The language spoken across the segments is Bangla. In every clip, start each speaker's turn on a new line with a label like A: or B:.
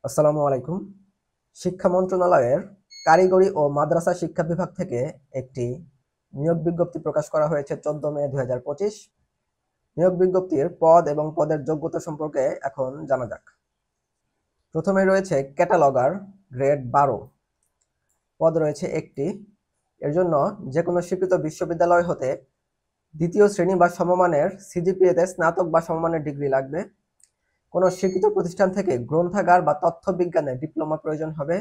A: আসসালামু আলাইকুম। শিক্ষা মন্ত্রণালয়ের কারিগরি ও মাদ্রাসা শিক্ষা বিভাগ থেকে একটি নিয়োগ বিজ্ঞপ্তি প্রকাশ করা হয়েছে 14 মে 2025। নিয়োগ বিজ্ঞপ্তির পদ এবং পদের যোগ্যতা সম্পর্কে এখন জানা যাক। প্রথমে রয়েছে ক্যাটালগার, গ্রেড 12, পদ রয়েছে একটি। এর জন্য যে কোনো স্বীকৃত বিশ্ববিদ্যালয় হতে দ্বিতীয় শ্রেণী বা সমমানের সিজিপিএতে স্নাতক বা সমমানের ডিগ্রি লাগবে। কোনো স্বীকৃত প্রতিষ্ঠান থেকে গ্রন্থাগার বা তথ্য বিজ্ঞানে ডিপ্লোমা প্রয়োজন হবে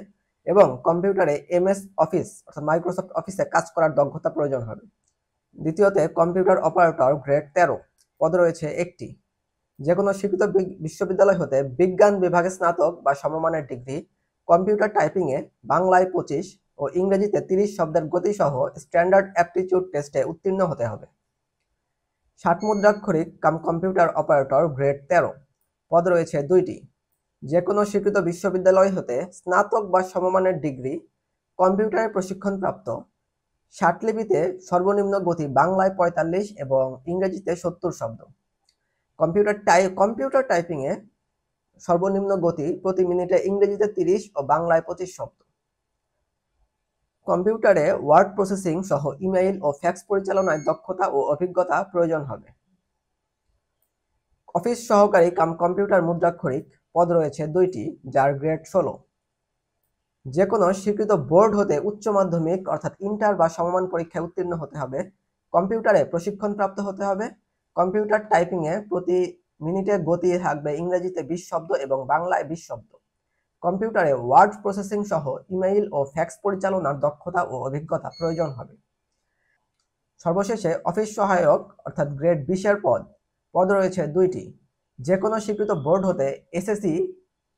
A: এবং কম্পিউটারে এমএস অফিস অর্থাৎ মাইক্রোসফট অফিসে কাজ করার দক্ষতা প্রয়োজন হবে। দ্বিতীয়তে কম্পিউটার অপারেটর, গ্রেড 13, পদ রয়েছে একটি। যে কোনো স্বীকৃত বিশ্ববিদ্যালয় হতে বিজ্ঞান বিভাগে স্নাতক বা সমমানের ডিগ্রি, কম্পিউটার টাইপিংয়ে বাংলায় 25 ও ইংরেজিতে 30 শব্দের গতিসহ স্ট্যান্ডার্ড অ্যাপটিটিউড টেস্টে উত্তীর্ণ হতে হবে। 60 মুদ্রাক্ষরিক কাম কম্পিউটার অপারেটর, গ্রেড 13, পদ রয়েছে দুইটি। যে কোনো স্বীকৃত বিশ্ববিদ্যালয় হতে স্নাতক বা সমমানের ডিগ্রি, কম্পিউটারে প্রশিক্ষণপ্রাপ্ত, ষাটলিপিতে সর্বনিম্ন গতি বাংলায় 45 এবং ইংরেজিতে 70 শব্দ। কম্পিউটার টাইপিংয়ে সর্বনিম্ন গতি প্রতি মিনিটে ইংরেজিতে 30 ও বাংলায় 25 শব্দ। কম্পিউটারে ওয়ার্ড প্রসেসিং সহ ইমেইল ও ফ্যাক্স পরিচালনায় দক্ষতা ও অভিজ্ঞতা প্রয়োজন হবে। অফিস সহকারী কাম কম্পিউটার মুদ্রাক্ষরিক, পদ রয়েছে দুইটি, যার গ্রেড 16। যে কোনো স্বীকৃত বোর্ড হতে উচ্চ মাধ্যমিক অর্থাৎ ইন্টার বা সমমান পরীক্ষায় উত্তীর্ণ হতে হবে, কম্পিউটারে প্রশিক্ষণপ্রাপ্ত হতে হবে, কম্পিউটার টাইপিংয়ে প্রতি মিনিটে গতি থাকবে ইংরেজিতে 20 শব্দ এবং বাংলায় 20 শব্দ। কম্পিউটারে ওয়ার্ড প্রসেসিং সহ ইমেইল ও ফ্যাক্স পরিচালনার দক্ষতা ও অভিজ্ঞতা প্রয়োজন হবে। সর্বশেষে অফিস সহায়ক অর্থাৎ গ্রেড 20 এর পদ রয়েছে দুইটি। যে কোনো স্বীকৃত বোর্ড হতে এসএসসি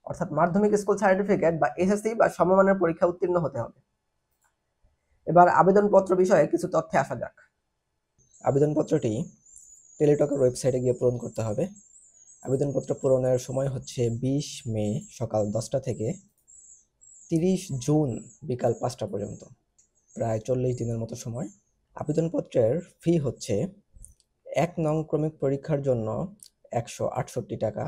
A: অর্থাৎ মাধ্যমিক স্কুল সার্টিফিকেট বা এসএসসি বা সমমানের পরীক্ষা উত্তীর্ণ হতে হবে। এবার আবেদনপত্র বিষয়ে কিছু তথ্যে আসা যাক। আবেদনপত্রটি টেলিটকের ওয়েবসাইটে গিয়ে পূরণ করতে হবে। আবেদনপত্র পূরণের সময় হচ্ছে 20 মে সকাল 10টা থেকে 30 জুন বিকাল 5টা পর্যন্ত, প্রায় 40 দিনের মতো সময়। আবেদনপত্রের ফি হচ্ছে 1 নং ক্রমিক পরীক্ষার জন্য 168 টাকা,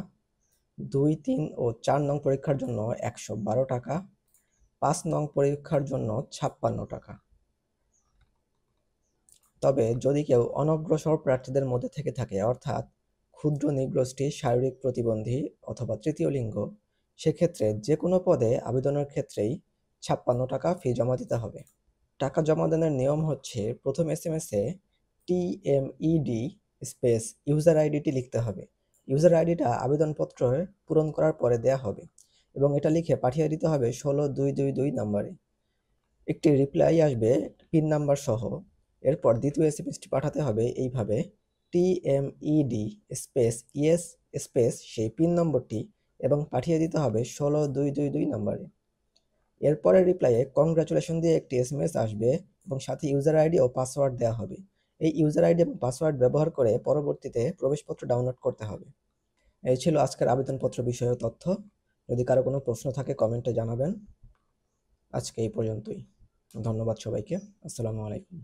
A: 2, 3 ও 4 নং পরীক্ষার জন্য 112 টাকা, 5 নং পরীক্ষার জন্য 56 টাকা। তবে যদি কেউ অনগ্রসর প্রার্থীদের মধ্যে থেকে থাকে, অর্থাৎ ক্ষুদ্র নৃগোষ্ঠী, শারীরিক প্রতিবন্ধী অথবা তৃতীয় লিঙ্গ, সেক্ষেত্রে যে কোনো পদে আবেদনের ক্ষেত্রেই 56 টাকা ফি জমা দিতে হবে। টাকা জমা দানের নিয়ম হচ্ছে প্রথম এসএমএসে TMED স্পেস ইউজার আইডিটি লিখতে হবে। ইউজার আইডিটা আবেদনপত্র পূরণ করার পরে দেয়া হবে এবং এটা লিখে পাঠিয়ে দিতে হবে 16222 নাম্বারে। একটি রিপ্লাই আসবে পিন নাম্বার সহ। এরপর দ্বিতীয় এসএমএসটি পাঠাতে হবে এইভাবে, TMED স্পেস ইয়েস স্পেস সেই পিন নম্বরটি এবং পাঠিয়ে দিতে হবে 16222 নাম্বারে। এরপরের রিপ্লাইয়ে কংগ্রাচুলেশন দিয়ে একটি এসএমএস আসবে এবং সাথে ইউজার আইডি ও পাসওয়ার্ড দেওয়া হবে। এই ইউজার আইডি এবং পাসওয়ার্ড ব্যবহার করে পরবর্তীতে প্রবেশপত্র ডাউনলোড করতে হবে। এই ছিল আজকের আবেদনপত্র বিষয়ক তথ্য। যদি কারো কোনো প্রশ্ন থাকে কমেন্টে জানাবেন। আজকে এই পর্যন্তই। ধন্যবাদ সবাইকে। আসসালামু আলাইকুম।